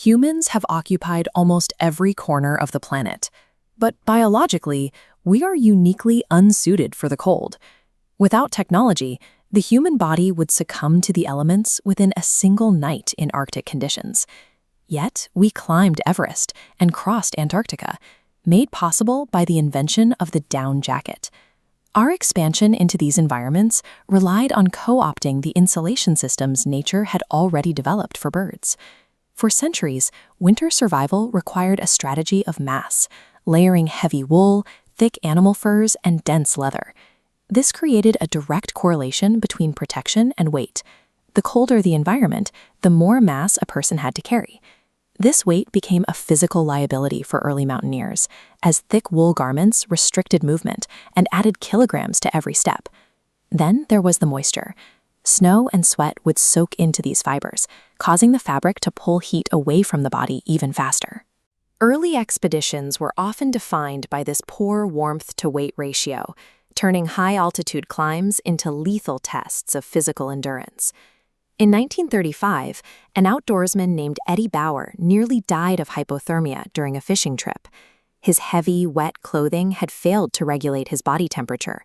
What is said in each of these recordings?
Humans have occupied almost every corner of the planet, but biologically, we are uniquely unsuited for the cold. Without technology, the human body would succumb to the elements within a single night in Arctic conditions. Yet, we climbed Everest and crossed Antarctica, made possible by the invention of the down jacket. Our expansion into these environments relied on co-opting the insulation systems nature had already developed for birds. For centuries, winter survival required a strategy of mass, layering heavy wool, thick animal furs, and dense leather. This created a direct correlation between protection and weight. The colder the environment, the more mass a person had to carry. This weight became a physical liability for early mountaineers, as thick wool garments restricted movement and added kilograms to every step. Then there was the moisture. Snow and sweat would soak into these fibers, causing the fabric to pull heat away from the body even faster. Early expeditions were often defined by this poor warmth-to-weight ratio, turning high-altitude climbs into lethal tests of physical endurance. In 1935, an outdoorsman named Eddie Bauer nearly died of hypothermia during a fishing trip. His heavy, wet clothing had failed to regulate his body temperature.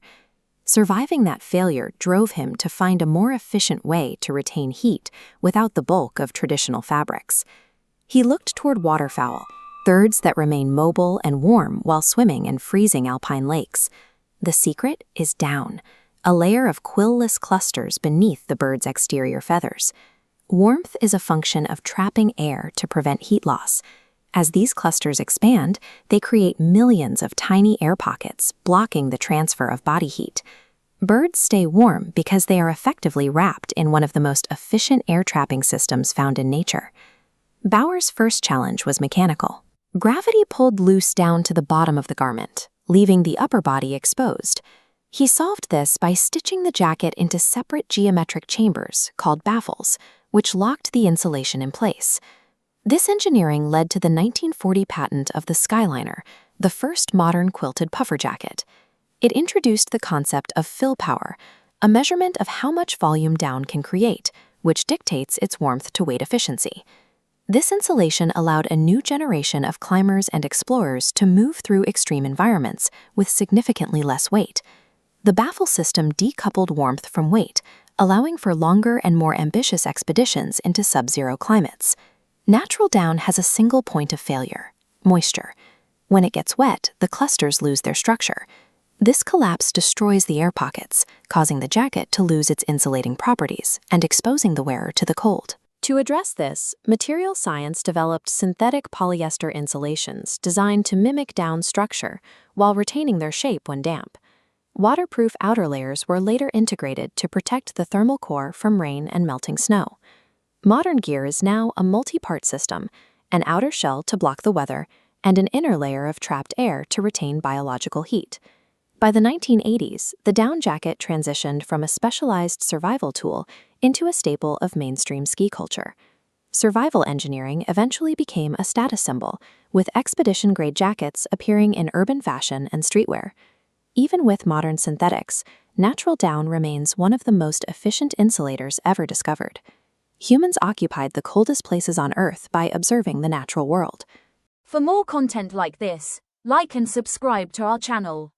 Surviving that failure drove him to find a more efficient way to retain heat without the bulk of traditional fabrics. He looked toward waterfowl, birds that remain mobile and warm while swimming in freezing alpine lakes. The secret is down, a layer of quill-less clusters beneath the bird's exterior feathers. Warmth is a function of trapping air to prevent heat loss. As these clusters expand, they create millions of tiny air pockets, blocking the transfer of body heat. Birds stay warm because they are effectively wrapped in one of the most efficient air-trapping systems found in nature. Bauer's first challenge was mechanical. Gravity pulled loose down to the bottom of the garment, leaving the upper body exposed. He solved this by stitching the jacket into separate geometric chambers called baffles, which locked the insulation in place. This engineering led to the 1940 patent of the Skyliner, the first modern quilted puffer jacket. It introduced the concept of fill power, a measurement of how much volume down can create, which dictates its warmth-to-weight efficiency. This insulation allowed a new generation of climbers and explorers to move through extreme environments with significantly less weight. The baffle system decoupled warmth from weight, allowing for longer and more ambitious expeditions into sub-zero climates. Natural down has a single point of failure: moisture. When it gets wet, the clusters lose their structure. This collapse destroys the air pockets, causing the jacket to lose its insulating properties and exposing the wearer to the cold. To address this, material science developed synthetic polyester insulations designed to mimic down structure while retaining their shape when damp. Waterproof outer layers were later integrated to protect the thermal core from rain and melting snow. Modern gear is now a multi-part system: an outer shell to block the weather, and an inner layer of trapped air to retain biological heat. By the 1980s, the down jacket transitioned from a specialized survival tool into a staple of mainstream ski culture. Survival engineering eventually became a status symbol, with expedition-grade jackets appearing in urban fashion and streetwear. Even with modern synthetics, natural down remains one of the most efficient insulators ever discovered. Humans occupied the coldest places on Earth by observing the natural world. For more content like this, like and subscribe to our channel.